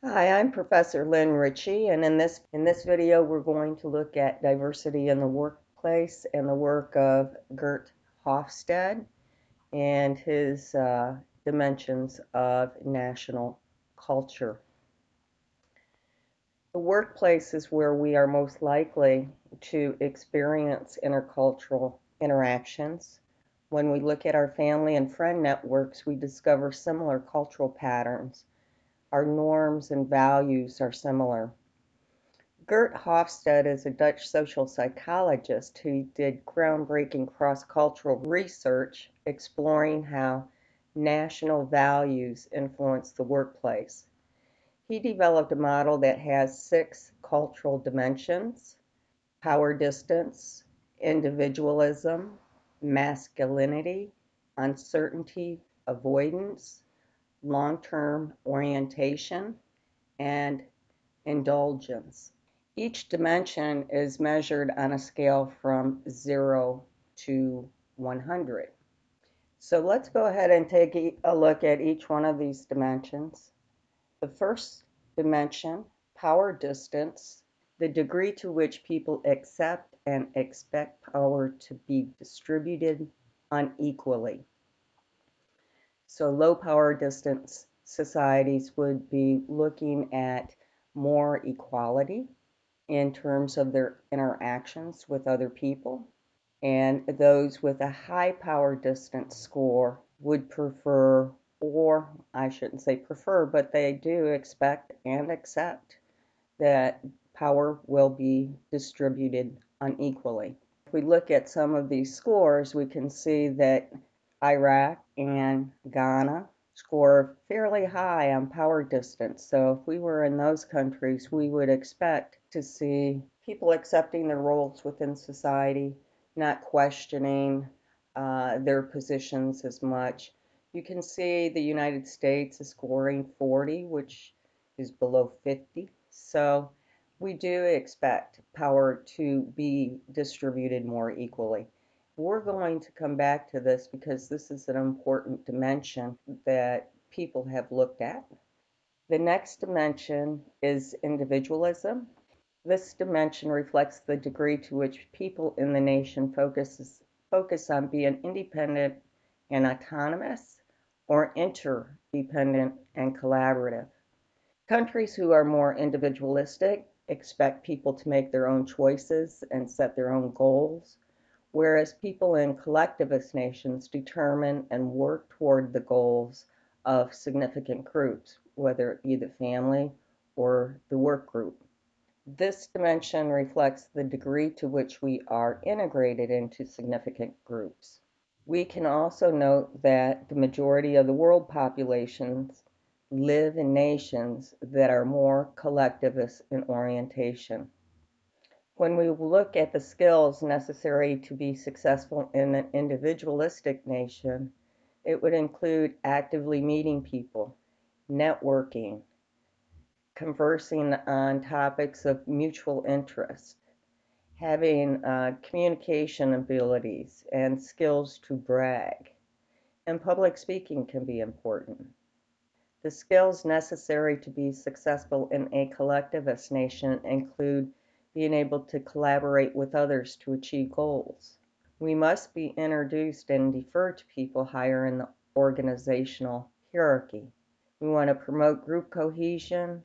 Hi, I'm Professor Lynn Ritchey, and in this video we're going to look at diversity in the workplace and the work of Geert Hofstede and his dimensions of national culture. The workplace is where we are most likely to experience intercultural interactions. When we look at our family and friend networks, we discover similar cultural patterns. Our norms and values are similar. Geert Hofstede is a Dutch social psychologist who did groundbreaking cross-cultural research exploring how national values influence the workplace. He developed a model that has 6 cultural dimensions: power distance, individualism, masculinity, uncertainty, avoidance, long-term orientation, and indulgence. Each dimension is measured on a scale from 0 to 100. So let's go ahead and take a look at each one of these dimensions. The first dimension, power distance, the degree to which people accept and expect power to be distributed unequally. So low power distance societies would be looking at more equality in terms of their interactions with other people. And those with a high power distance score would prefer, or I shouldn't say prefer, but they do expect and accept that power will be distributed unequally. If we look at some of these scores, we can see that Iraq and Ghana score fairly high on power distance. So if we were in those countries, we would expect to see people accepting their roles within society, not questioning their positions as much. You can see the United States is scoring 40, which is below 50. So we do expect power to be distributed more equally. We're going to come back to this because this is an important dimension that people have looked at. The next dimension is individualism. This dimension reflects the degree to which people in the nation focus on being independent and autonomous, or interdependent and collaborative. Countries who are more individualistic expect people to make their own choices and set their own goals, whereas people in collectivist nations determine and work toward the goals of significant groups, whether it be the family or the work group. This dimension reflects the degree to which we are integrated into significant groups. We can also note that the majority of the world populations live in nations that are more collectivist in orientation. When we look at the skills necessary to be successful in an individualistic nation, it would include actively meeting people, networking, conversing on topics of mutual interest, having communication abilities and skills to brag, and public speaking can be important. The skills necessary to be successful in a collectivist nation include being able to collaborate with others to achieve goals. We must be introduced and defer to people higher in the organizational hierarchy. We want to promote group cohesion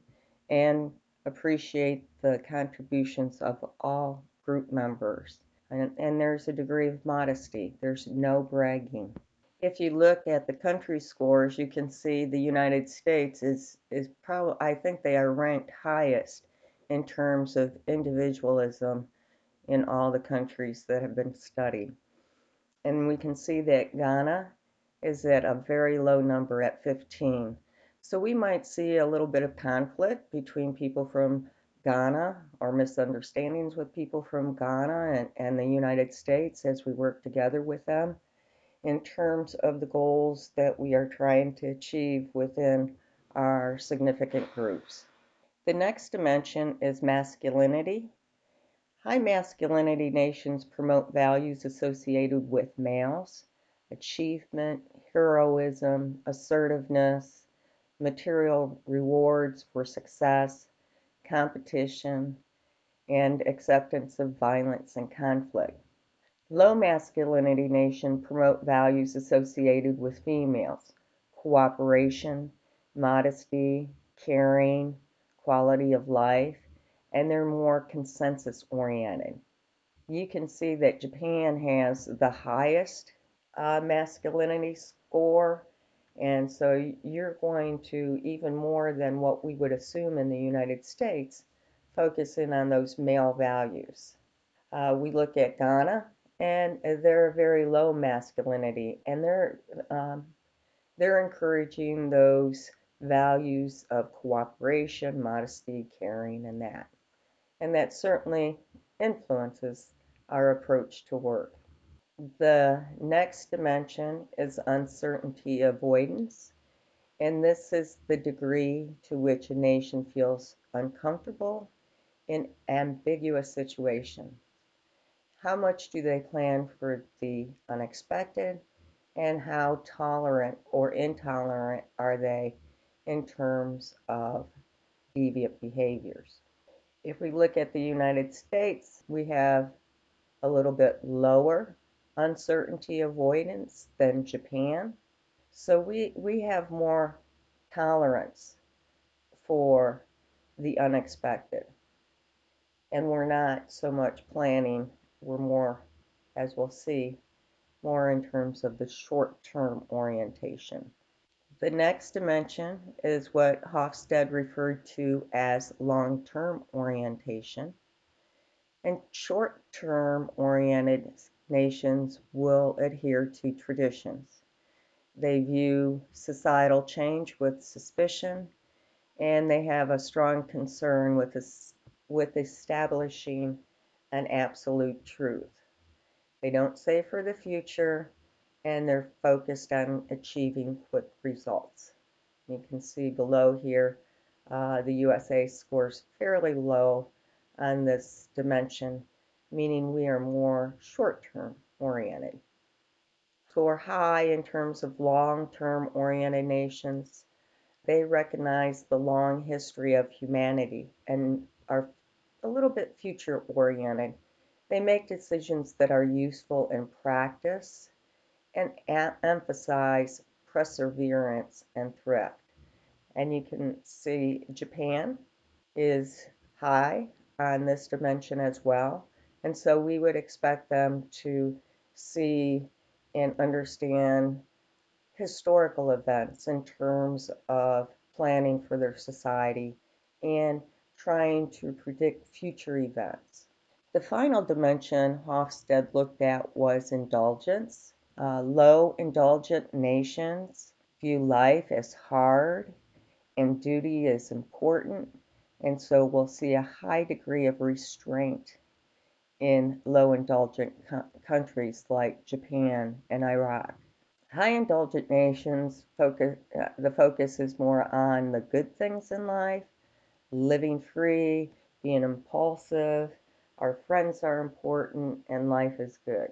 and appreciate the contributions of all group members. And there's a degree of modesty. There's no bragging. If you look at the country scores, you can see the United States is probably, I think they are ranked highest in terms of individualism in all the countries that have been studied. And we can see that Ghana is at a very low number at 15. So we might see a little bit of conflict between people from Ghana, or misunderstandings with people from Ghana and the United States as we work together with them in terms of the goals that we are trying to achieve within our significant groups. The next dimension is masculinity. High masculinity nations promote values associated with males: achievement, heroism, assertiveness, material rewards for success, competition, and acceptance of violence and conflict. Low masculinity nations promote values associated with females: cooperation, modesty, caring, quality of life, and they're more consensus oriented. You can see that Japan has the highest masculinity score, and so you're going to, even more than what we would assume in the United States, focus in on those male values. We look at Ghana, and they're very low masculinity, and they're encouraging those values of cooperation, modesty, caring, and that certainly influences our approach to work. The next dimension is uncertainty avoidance, and this is the degree to which a nation feels uncomfortable in ambiguous situations. How much do they plan for the unexpected, and how tolerant or intolerant are they in terms of deviant behaviors? If we look at the United States, we have a little bit lower uncertainty avoidance than Japan. So we have more tolerance for the unexpected. And we're not so much planning, we're more, as we'll see, more in terms of the short-term orientation. The next dimension is what Hofstede referred to as long-term orientation. And short-term oriented nations will adhere to traditions. They view societal change with suspicion, and they have a strong concern with establishing an absolute truth. They don't save for the future, and they're focused on achieving quick results. You can see below here, the USA scores fairly low on this dimension, meaning we are more short-term oriented. So we're high in terms of long-term oriented nations. They recognize the long history of humanity and are a little bit future oriented. They make decisions that are useful in practice and emphasize perseverance and thrift. And you can see Japan is high on this dimension as well. And so we would expect them to see and understand historical events in terms of planning for their society and trying to predict future events. The final dimension Hofstede looked at was indulgence. Low indulgent nations view life as hard and duty is important, and so we'll see a high degree of restraint in low indulgent countries like Japan and Iraq. High indulgent nations the focus is more on the good things in life, living free, being impulsive, our friends are important, and life is good.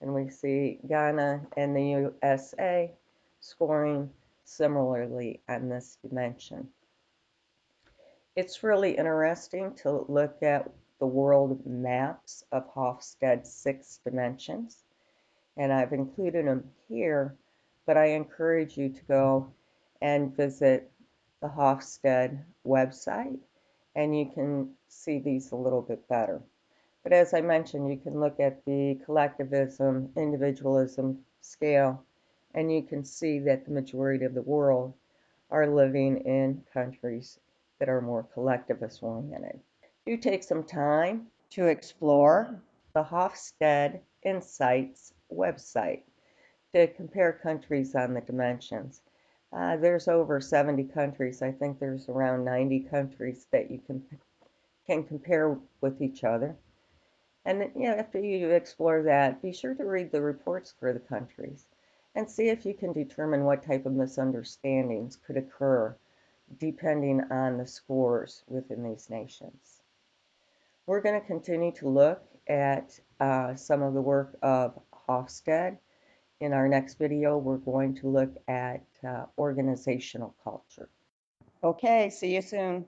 And we see Ghana and the USA scoring similarly on this dimension. It's really interesting to look at the world maps of Hofstede's 6 dimensions, and I've included them here, but I encourage you to go and visit the Hofstede website, and you can see these a little bit better. But as I mentioned, you can look at the collectivism, individualism scale, and you can see that the majority of the world are living in countries that are more collectivist oriented. Do take some time to explore the Hofstede Insights website to compare countries on the dimensions. There's over 70 countries. I think there's around 90 countries that you can compare with each other. And after you explore that, be sure to read the reports for the countries and see if you can determine what type of misunderstandings could occur depending on the scores within these nations. We're going to continue to look at some of the work of Hofstede In our next video, we're going to look at organizational culture. Okay, see you soon.